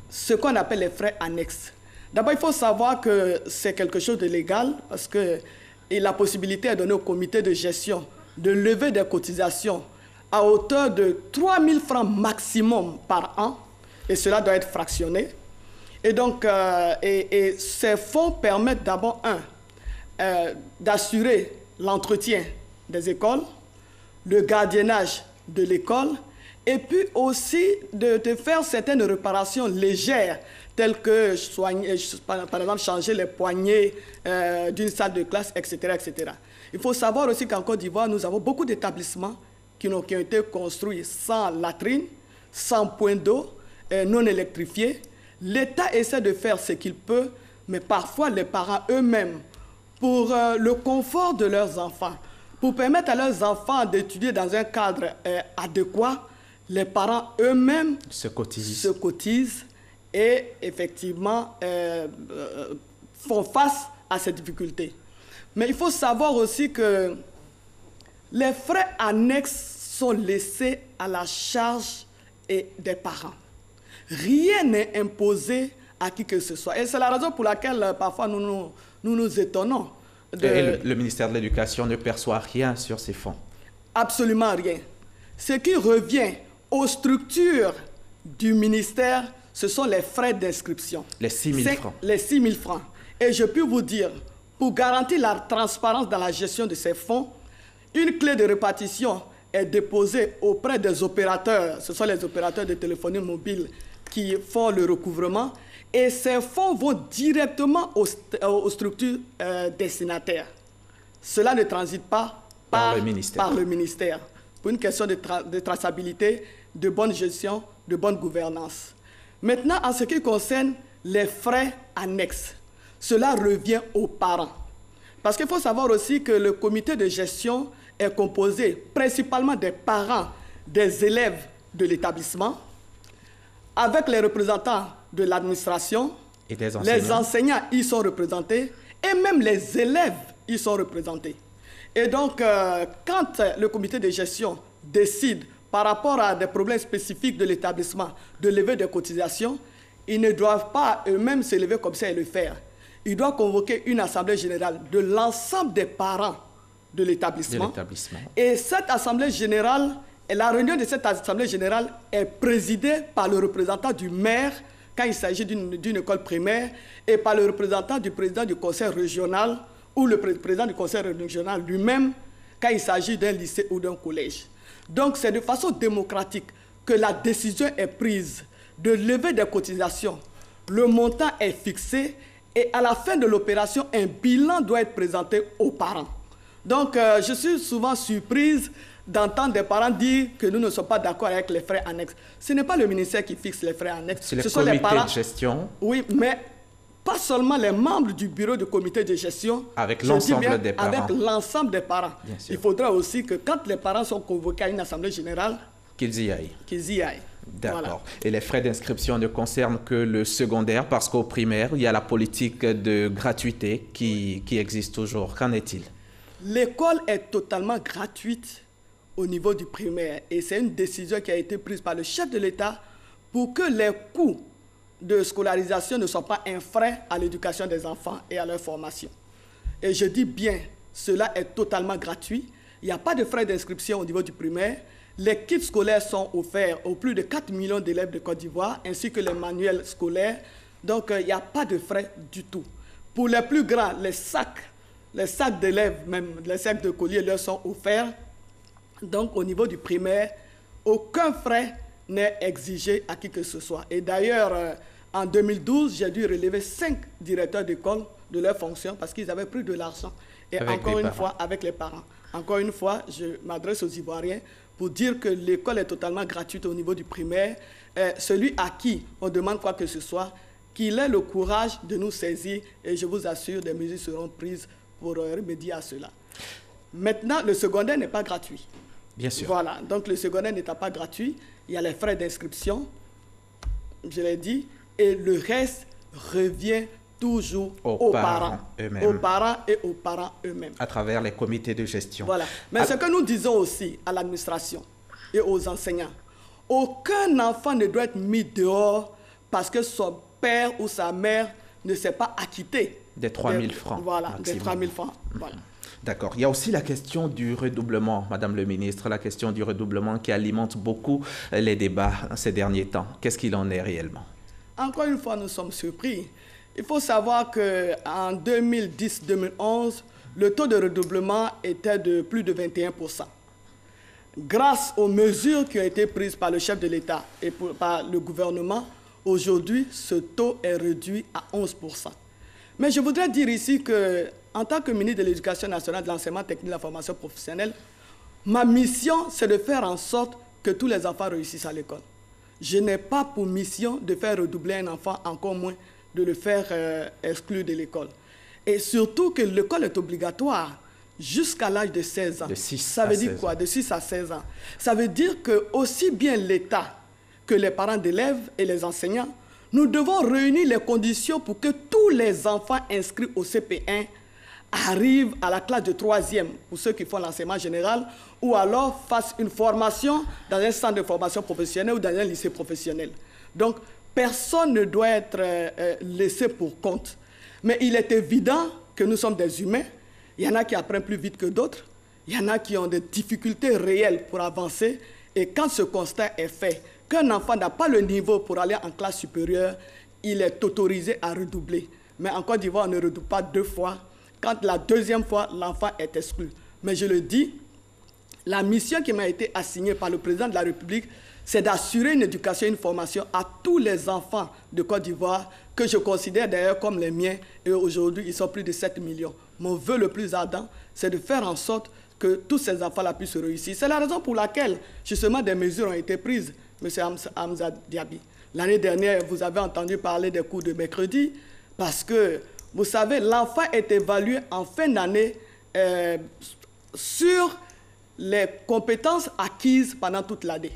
ce qu'on appelle les frais annexes? D'abord, il faut savoir que c'est quelque chose de légal parce que la possibilité est donnée au comité de gestion de lever des cotisations à hauteur de 3 000 francs maximum par an, et cela doit être fractionné. Et donc, ces fonds permettent d'abord, d'assurer l'entretien des écoles, le gardiennage de l'école, et puis aussi de faire certaines réparations légères, telles que, par exemple, changer les poignées d'une salle de classe, etc., etc. Il faut savoir aussi qu'en Côte d'Ivoire, nous avons beaucoup d'établissements qui ont été construits sans latrine, sans point d'eau, non électrifiés. L'État essaie de faire ce qu'il peut, mais parfois les parents eux-mêmes, pour le confort de leurs enfants, pour permettre à leurs enfants d'étudier dans un cadre adéquat, les parents eux-mêmes se cotisent et effectivement font face à ces difficultés. Mais il faut savoir aussi que les frais annexes sont laissés à la charge des parents. Rien n'est imposé à qui que ce soit. Et c'est la raison pour laquelle parfois nous nous étonnons. Et le ministère de l'Éducation ne perçoit rien sur ces fonds? Absolument rien. Ce qui revient aux structures du ministère, ce sont les frais d'inscription. Les 6 000 francs. Les 6 000 francs. Et je peux vous dire, pour garantir la transparence dans la gestion de ces fonds, une clé de répartition est déposée auprès des opérateurs. Ce sont les opérateurs de téléphonie mobile qui font le recouvrement. Et ces fonds vont directement aux structures destinataires. Cela ne transite pas par le ministère. Pour une question de traçabilité, de bonne gestion, de bonne gouvernance. Maintenant, en ce qui concerne les frais annexes, cela revient aux parents. Parce qu'il faut savoir aussi que le comité de gestion est composé principalement des parents des élèves de l'établissement, avec les représentants de l'administration, les enseignants y sont représentés, et même les élèves y sont représentés. Et donc, quand le comité de gestion décide par rapport à des problèmes spécifiques de l'établissement de lever des cotisations, ils ne doivent pas eux-mêmes se lever comme ça et le faire. Ils doivent convoquer une assemblée générale de l'ensemble des parents de l'établissement. Et cette assemblée générale, la réunion de cette assemblée générale est présidée par le représentant du maire quand il s'agit d'une école primaire et par le représentant du président du conseil régional ou le président du conseil régional lui-même quand il s'agit d'un lycée ou d'un collège. Donc c'est de façon démocratique que la décision est prise de lever des cotisations. Le montant est fixé et à la fin de l'opération, un bilan doit être présenté aux parents. Donc je suis souvent surprise d'entendre des parents dire que nous ne sommes pas d'accord avec les frais annexes. Ce n'est pas le ministère qui fixe les frais annexes. C'est le comité de gestion. Oui, mais pas seulement les membres du bureau du comité de gestion. Avec l'ensemble des parents. Avec l'ensemble des parents. Il faudra aussi que quand les parents sont convoqués à une assemblée générale, qu'ils y aillent. Qu'ils y aillent. D'accord. Voilà. Et les frais d'inscription ne concernent que le secondaire parce qu'au primaire, il y a la politique de gratuité qui existe toujours. Qu'en est-il? L'école est totalement gratuite au niveau du primaire et c'est une décision qui a été prise par le chef de l'État pour que les coûts de scolarisation ne soient pas un frein à l'éducation des enfants et à leur formation. Et je dis bien, cela est totalement gratuit. Il n'y a pas de frais d'inscription au niveau du primaire. Les kits scolaires sont offerts aux plus de 4 millions d'élèves de Côte d'Ivoire, ainsi que les manuels scolaires. Donc, il n'y a pas de frais du tout. Pour les plus grands, les sacs d'élèves, même les sacs de colis, leur sont offerts. Donc, au niveau du primaire, aucun frais n'est exigé à qui que ce soit. Et d'ailleurs, en 2012, j'ai dû relever 5 directeurs d'école de leurs fonctions parce qu'ils avaient pris de l'argent. Et encore une fois, avec les parents. Encore une fois, je m'adresse aux Ivoiriens pour dire que l'école est totalement gratuite au niveau du primaire. Celui à qui on demande quoi que ce soit, qu'il ait le courage de nous saisir et je vous assure, des mesures seront prises pour remédier à cela. Maintenant, le secondaire n'est pas gratuit. Bien sûr. Voilà, donc le secondaire n'étant pas gratuit, il y a les frais d'inscription, je l'ai dit, et le reste revient toujours aux parents eux-mêmes. Aux parents et aux parents eux-mêmes. À travers les comités de gestion. Voilà. Mais ce que nous disons aussi à l'administration et aux enseignants, aucun enfant ne doit être mis dehors parce que son père ou sa mère ne s'est pas acquitté. Des 3 000 francs. Voilà, maximum. des 3 000 francs. Voilà. D'accord. Il y a aussi la question du redoublement, Madame le ministre, la question du redoublement qui alimente beaucoup les débats ces derniers temps. Qu'est-ce qu'il en est réellement? Encore une fois, nous sommes surpris. Il faut savoir qu'en 2010-2011, le taux de redoublement était de plus de 21%. Grâce aux mesures qui ont été prises par le chef de l'État et par le gouvernement, aujourd'hui, ce taux est réduit à 11%. Mais je voudrais dire ici qu'en tant que ministre de l'Éducation nationale, de l'enseignement technique et de la formation professionnelle, ma mission, c'est de faire en sorte que tous les enfants réussissent à l'école. Je n'ai pas pour mission de faire redoubler un enfant, encore moins de le faire exclure de l'école. Et surtout que l'école est obligatoire jusqu'à l'âge de 16 ans. De 6 Ça veut dire quoi? De 6 à 16 ans. Ça veut dire que aussi bien l'État que les parents d'élèves et les enseignants, nous devons réunir les conditions pour que tous les enfants inscrits au CP1 arrivent à la classe de 3e, pour ceux qui font l'enseignement général, ou alors fassent une formation dans un centre de formation professionnelle ou dans un lycée professionnel. Donc, personne ne doit être laissé pour compte. Mais il est évident que nous sommes des humains. Il y en a qui apprennent plus vite que d'autres. Il y en a qui ont des difficultés réelles pour avancer. Et quand ce constat est fait, qu'un enfant n'a pas le niveau pour aller en classe supérieure, il est autorisé à redoubler. Mais en Côte d'Ivoire, on ne redouble pas 2 fois. Quand la 2e fois, l'enfant est exclu. Mais je le dis, la mission qui m'a été assignée par le président de la République, c'est d'assurer une éducation et une formation à tous les enfants de Côte d'Ivoire, que je considère d'ailleurs comme les miens, et aujourd'hui, ils sont plus de 7 millions. Mon vœu le plus ardent, c'est de faire en sorte que tous ces enfants-là puissent réussir. C'est la raison pour laquelle, justement, des mesures ont été prises, M. Hamza Diaby. L'année dernière, vous avez entendu parler des cours de mercredi, parce que, vous savez, l'enfant est évalué en fin d'année sur les compétences acquises pendant toute l'année.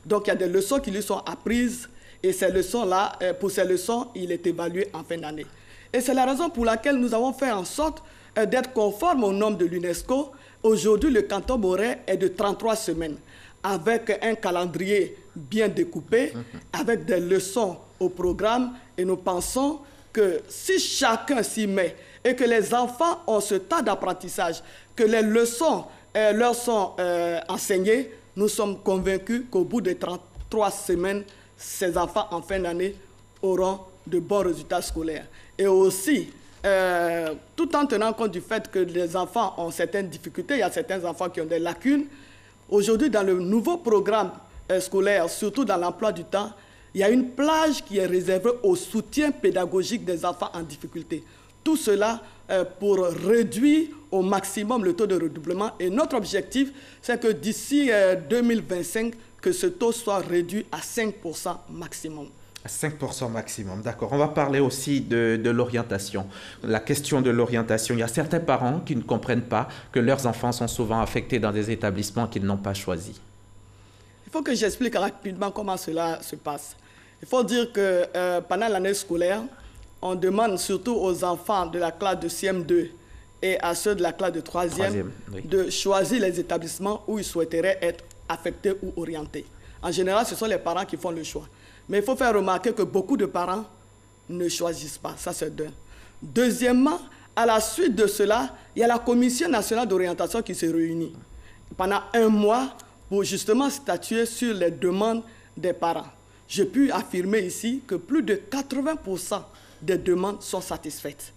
Donc, il y a des leçons qui lui sont apprises et ces leçons-là, pour ces leçons, il est évalué en fin d'année. Et c'est la raison pour laquelle nous avons fait en sorte d'être conformes aux normes de l'UNESCO. Aujourd'hui, le canton Boré est de 33 semaines, avec un calendrier bien découpé, avec des leçons au programme. Et nous pensons que si chacun s'y met et que les enfants ont ce temps d'apprentissage, que les leçons leur sont enseignées, nous sommes convaincus qu'au bout de 33 semaines, ces enfants, en fin d'année, auront de bons résultats scolaires. Et aussi, tout en tenant compte du fait que les enfants ont certaines difficultés, il y a certains enfants qui ont des lacunes. Aujourd'hui, dans le nouveau programme scolaire, surtout dans l'emploi du temps, il y a une plage qui est réservée au soutien pédagogique des enfants en difficulté. Tout cela pour réduire au maximum le taux de redoublement. Et notre objectif, c'est que d'ici 2025, que ce taux soit réduit à 5% maximum. 5% maximum, d'accord. On va parler aussi de l'orientation. La question de l'orientation, il y a certains parents qui ne comprennent pas que leurs enfants sont souvent affectés dans des établissements qu'ils n'ont pas choisis. Il faut que j'explique rapidement comment cela se passe. Il faut dire que pendant l'année scolaire, on demande surtout aux enfants de la classe de CM2 et à ceux de la classe de 3e oui, de choisir les établissements où ils souhaiteraient être affectés ou orientés. En général, ce sont les parents qui font le choix. Mais il faut faire remarquer que beaucoup de parents ne choisissent pas. Ça, c'est d'un. Deuxièmement, à la suite de cela, il y a la Commission nationale d'orientation qui se réunit pendant un mois pour justement statuer sur les demandes des parents. Je puis affirmer ici que plus de 80% des demandes sont satisfaites.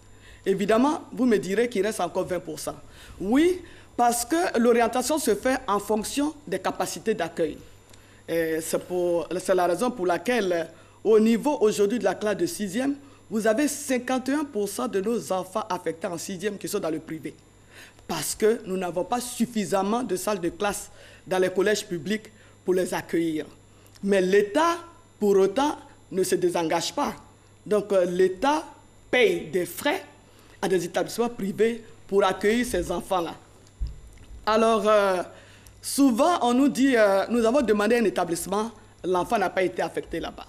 Évidemment, vous me direz qu'il reste encore 20%. Oui, parce que l'orientation se fait en fonction des capacités d'accueil. C'est la raison pour laquelle, au niveau aujourd'hui de la classe de 6e, vous avez 51% de nos enfants affectés en 6e qui sont dans le privé. Parce que nous n'avons pas suffisamment de salles de classe dans les collèges publics pour les accueillir. Mais l'État, pour autant, ne se désengage pas. Donc l'État paye des frais à des établissements privés pour accueillir ces enfants-là. Alors, souvent, on nous dit, nous avons demandé un établissement, l'enfant n'a pas été affecté là-bas.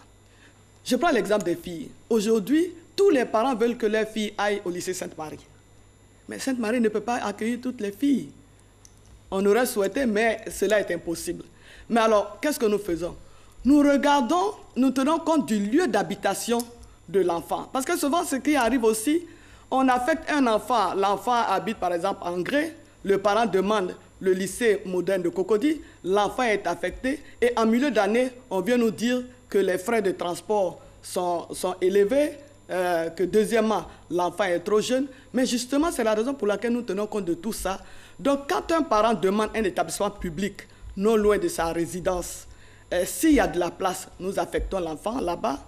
Je prends l'exemple des filles. Aujourd'hui, tous les parents veulent que leurs filles aillent au lycée Sainte-Marie. Mais Sainte-Marie ne peut pas accueillir toutes les filles. On aurait souhaité, mais cela est impossible. Mais alors, qu'est-ce que nous faisons? Nous regardons, nous tenons compte du lieu d'habitation de l'enfant. Parce que souvent, ce qui arrive aussi, on affecte un enfant. L'enfant habite par exemple en Gré, le parent demande le lycée moderne de Cocody, l'enfant est affecté et en milieu d'année, on vient nous dire que les frais de transport sont élevés, que deuxièmement, l'enfant est trop jeune. Mais justement, c'est la raison pour laquelle nous tenons compte de tout ça. Donc, quand un parent demande un établissement public non loin de sa résidence, s'il y a de la place, nous affectons l'enfant là-bas.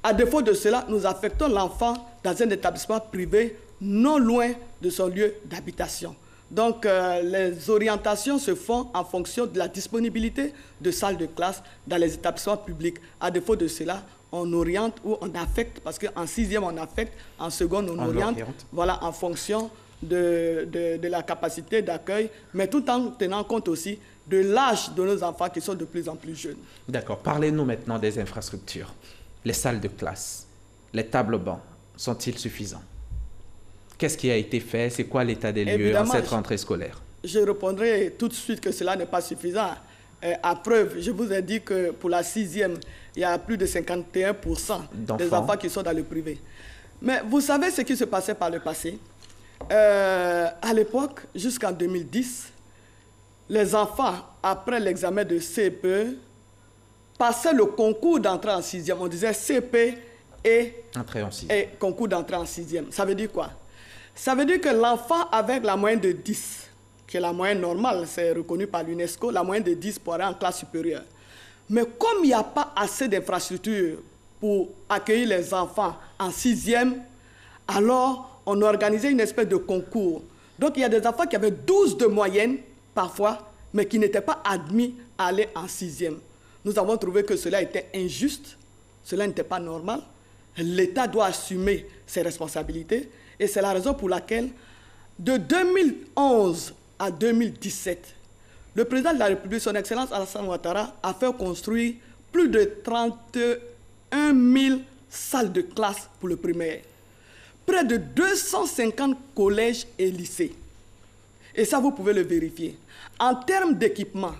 À défaut de cela, nous affectons l'enfant dans un établissement privé non loin de son lieu d'habitation. Donc, les orientations se font en fonction de la disponibilité de salles de classe dans les établissements publics. À défaut de cela, on oriente ou on affecte, parce qu'en 6e, on affecte, en seconde, on oriente, voilà, en fonction de la capacité d'accueil, mais tout en tenant compte aussi de l'âge de nos enfants qui sont de plus en plus jeunes. D'accord. Parlez-nous maintenant des infrastructures. Les salles de classe, les tables bancs, sont-ils suffisants? Qu'est-ce qui a été fait? C'est quoi l'état des lieux en cette rentrée scolaire? Je répondrai tout de suite que cela n'est pas suffisant. À preuve, je vous ai dit que pour la 6e, il y a plus de 51% des enfants qui sont dans le privé. Mais vous savez ce qui se passait par le passé? À l'époque, jusqu'en 2010, les enfants, après l'examen de CPE, passaient le concours d'entrée en 6e. On disait CP et concours d'entrée en 6e. Ça veut dire quoi? Ça veut dire que l'enfant avec la moyenne de 10, qui est la moyenne normale, c'est reconnu par l'UNESCO, la moyenne de 10 pour aller en classe supérieure. Mais comme il n'y a pas assez d'infrastructures pour accueillir les enfants en 6e, alors on a organisé une espèce de concours. Donc il y a des enfants qui avaient 12 de moyenne, parfois, mais qui n'étaient pas admis à aller en 6e. Nous avons trouvé que cela était injuste, cela n'était pas normal. L'État doit assumer ses responsabilités. Et c'est la raison pour laquelle, de 2011 à 2017, le président de la République, son Excellence Alassane Ouattara, a fait construire plus de 31 000 salles de classe pour le primaire. Près de 250 collèges et lycées. Et ça, vous pouvez le vérifier. En termes d'équipement,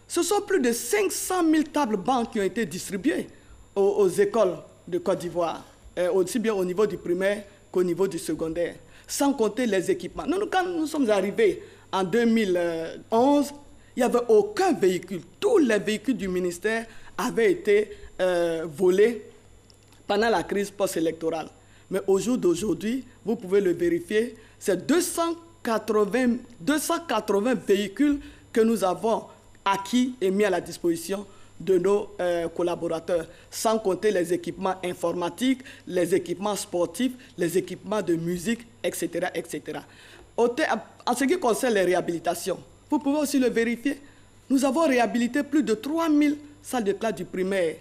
ce sont plus de 500 000 tables bancs qui ont été distribuées aux écoles de Côte d'Ivoire, aussi bien au niveau du primaire qu'au niveau du secondaire, sans compter les équipements. Nous, quand nous sommes arrivés en 2011, il n'y avait aucun véhicule. Tous les véhicules du ministère avaient été volés pendant la crise post-électorale. Mais au jour d'aujourd'hui, vous pouvez le vérifier, c'est 280 véhicules que nous avons acquis et mis à la disposition de nos collaborateurs, sans compter les équipements informatiques, les équipements sportifs, les équipements de musique, etc., etc. En ce qui concerne les réhabilitations, vous pouvez aussi le vérifier, nous avons réhabilité plus de 3000 salles de classe du primaire.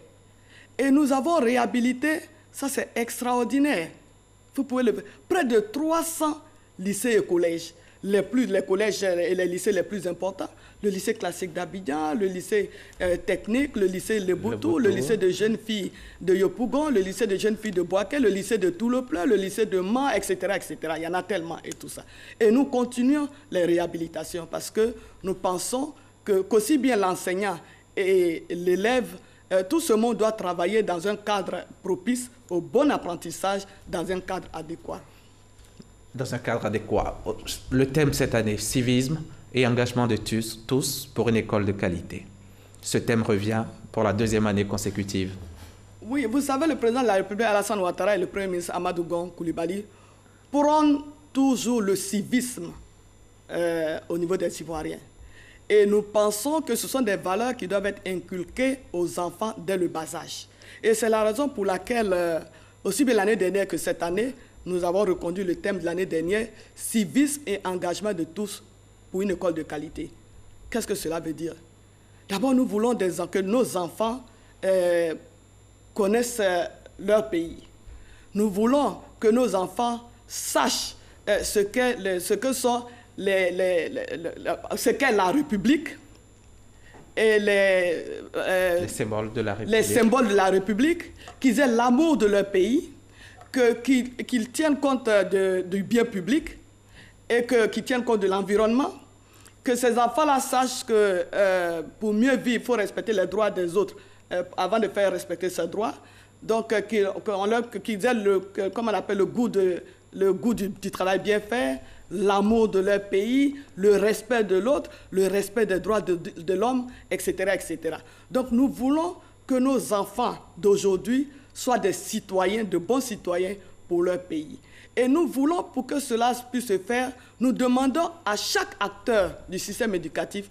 Et nous avons réhabilité, ça c'est extraordinaire, vous pouvez le voir, près de 300 lycées et collèges. les collèges et les lycées les plus importants. Le lycée classique d'Abidjan, le lycée technique, le lycée Leboutou, le lycée de jeunes filles de Yopougon, le lycée de jeunes filles de Boaké, le lycée de Touloupleu, le lycée de Man, etc., etc. Il y en a tellement et tout ça. Et nous continuons les réhabilitations parce que nous pensons qu'aussi bien l'enseignant et l'élève, tout ce monde doit travailler dans un cadre propice au bon apprentissage, dans un cadre adéquat. Dans un cadre adéquat. Le thème cette année, civisme et engagement de tous pour une école de qualité. Ce thème revient pour la 2e année consécutive. Oui, vous savez, le président de la République, Alassane Ouattara, et le premier ministre Amadou Gon Coulibaly prônent toujours le civisme au niveau des Ivoiriens. Et nous pensons que ce sont des valeurs qui doivent être inculquées aux enfants dès le bas âge. Et c'est la raison pour laquelle, aussi bien l'année dernière que cette année, nous avons reconduit le thème de l'année dernière, civisme et engagement de tous pour une école de qualité. Qu'est-ce que cela veut dire? D'abord, nous voulons que nos enfants connaissent leur pays. Nous voulons que nos enfants sachent ce qu'est la République et les symboles de la République. Les symboles de la République, qu'ils aient l'amour de leur pays, qu'ils tiennent compte du bien public et qu'ils tiennent compte de l'environnement, que ces enfants-là sachent que pour mieux vivre, il faut respecter les droits des autres avant de faire respecter ses droits. Donc, qu'ils aient le goût du travail bien fait, l'amour de leur pays, le respect de l'autre, le respect des droits de l'homme, etc., etc. Donc, nous voulons que nos enfants d'aujourd'hui soient des citoyens, de bons citoyens pour leur pays. Et nous voulons, pour que cela puisse se faire, nous demandons à chaque acteur du système éducatif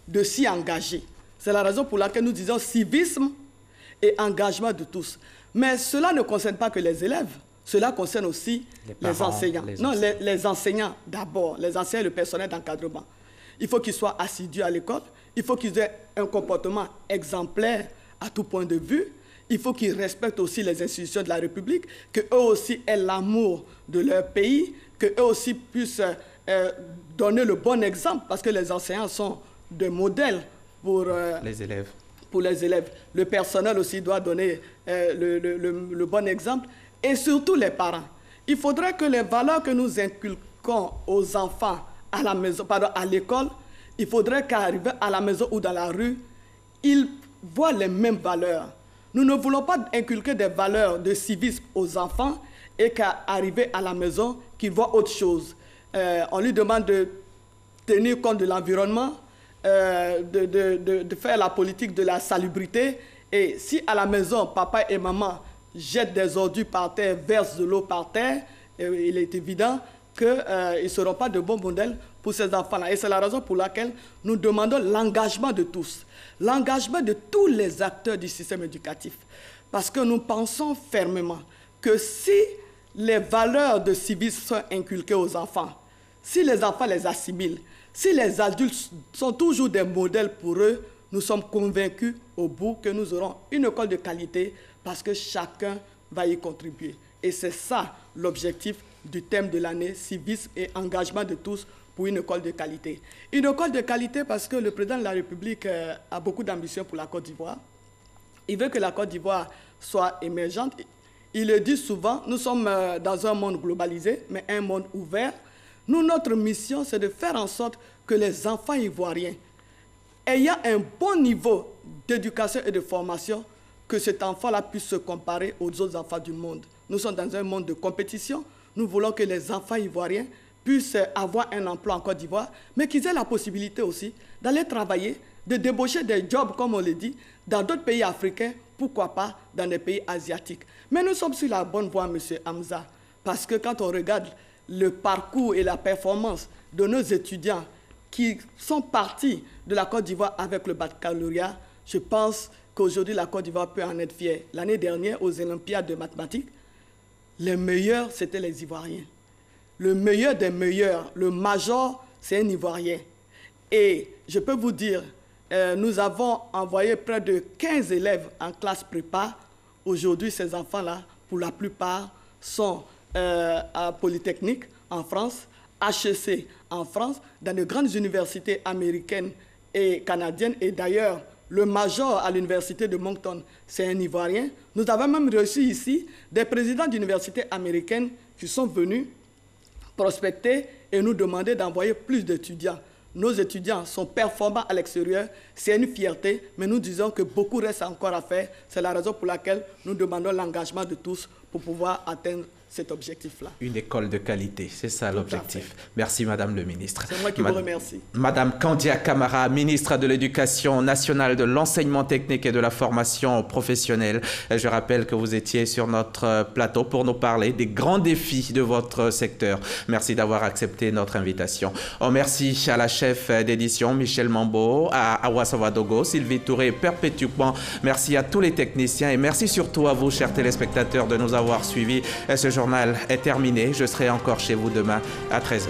de s'y engager. C'est la raison pour laquelle nous disons civisme et engagement de tous. Mais cela ne concerne pas que les élèves, cela concerne aussi les enseignants. Les enseignants d'abord, les enseignants et le personnel d'encadrement. Il faut qu'ils soient assidus à l'école, il faut qu'ils aient un comportement exemplaire à tout point de vue. Il faut qu'ils respectent aussi les institutions de la République, qu'eux aussi aient l'amour de leur pays, qu'eux aussi puissent donner le bon exemple, parce que les enseignants sont des modèles pour les élèves. Le personnel aussi doit donner le bon exemple, et surtout les parents. Il faudrait que les valeurs que nous inculquons aux enfants à la maison, à l'école, il faudrait qu'arriver à la maison ou dans la rue, ils voient les mêmes valeurs. Nous ne voulons pas inculquer des valeurs de civisme aux enfants et qu'arriver à la maison, qu'ils voient autre chose. On lui demande de tenir compte de l'environnement, de faire la politique de la salubrité. Et si à la maison, papa et maman jettent des ordures par terre, versent de l'eau par terre, il est évident qu'ils ne seront pas de bons modèles pour ces enfants-là. Et c'est la raison pour laquelle nous demandons l'engagement de tous. L'engagement de tous les acteurs du système éducatif. Parce que nous pensons fermement que si les valeurs de civisme sont inculquées aux enfants, si les enfants les assimilent, si les adultes sont toujours des modèles pour eux, nous sommes convaincus au bout que nous aurons une école de qualité parce que chacun va y contribuer. Et c'est ça l'objectif du thème de l'année, civisme et engagement de tous pour une école de qualité. Une école de qualité parce que le président de la République a beaucoup d'ambition pour la Côte d'Ivoire. Il veut que la Côte d'Ivoire soit émergente. Il le dit souvent, nous sommes dans un monde globalisé, mais un monde ouvert. Nous, notre mission, c'est de faire en sorte que les enfants ivoiriens ayant un bon niveau d'éducation et de formation, que cet enfant-là puisse se comparer aux autres enfants du monde. Nous sommes dans un monde de compétition. Nous voulons que les enfants ivoiriens puissent avoir un emploi en Côte d'Ivoire, mais qu'ils aient la possibilité aussi d'aller travailler, de débaucher des jobs, comme on le dit, dans d'autres pays africains, pourquoi pas dans des pays asiatiques. Mais nous sommes sur la bonne voie, M. Hamza, parce que quand on regarde le parcours et la performance de nos étudiants qui sont partis de la Côte d'Ivoire avec le baccalauréat, je pense qu'aujourd'hui la Côte d'Ivoire peut en être fière. L'année dernière, aux Olympiades de mathématiques, les meilleurs, c'était les Ivoiriens. Le meilleur des meilleurs, le major, c'est un Ivoirien. Et je peux vous dire, nous avons envoyé près de 15 élèves en classe prépa. Aujourd'hui, ces enfants-là, pour la plupart, sont à Polytechnique en France, HEC en France, dans de grandes universités américaines et canadiennes. Et d'ailleurs, le major à l'université de Moncton, c'est un Ivoirien. Nous avons même reçu ici des présidents d'universités américaines qui sont venus prospecter et nous demander d'envoyer plus d'étudiants. Nos étudiants sont performants à l'extérieur, c'est une fierté, mais nous disons que beaucoup reste encore à faire. C'est la raison pour laquelle nous demandons l'engagement de tous pour pouvoir atteindre cet objectif-là. Une école de qualité, c'est ça l'objectif. Merci Madame le ministre. C'est moi qui vous remercie. Madame Kandia Camara, ministre de l'Éducation nationale, de l'enseignement technique et de la formation professionnelle. Je rappelle que vous étiez sur notre plateau pour nous parler des grands défis de votre secteur. Merci d'avoir accepté notre invitation. Merci à la chef d'édition Michel Mambo, à Awa Savadogo, Sylvie Touré, perpétuellement. Merci à tous les techniciens et merci surtout à vous, chers téléspectateurs, de nous avoir suivis. Ce journal est terminé. Je serai encore chez vous demain à 13h.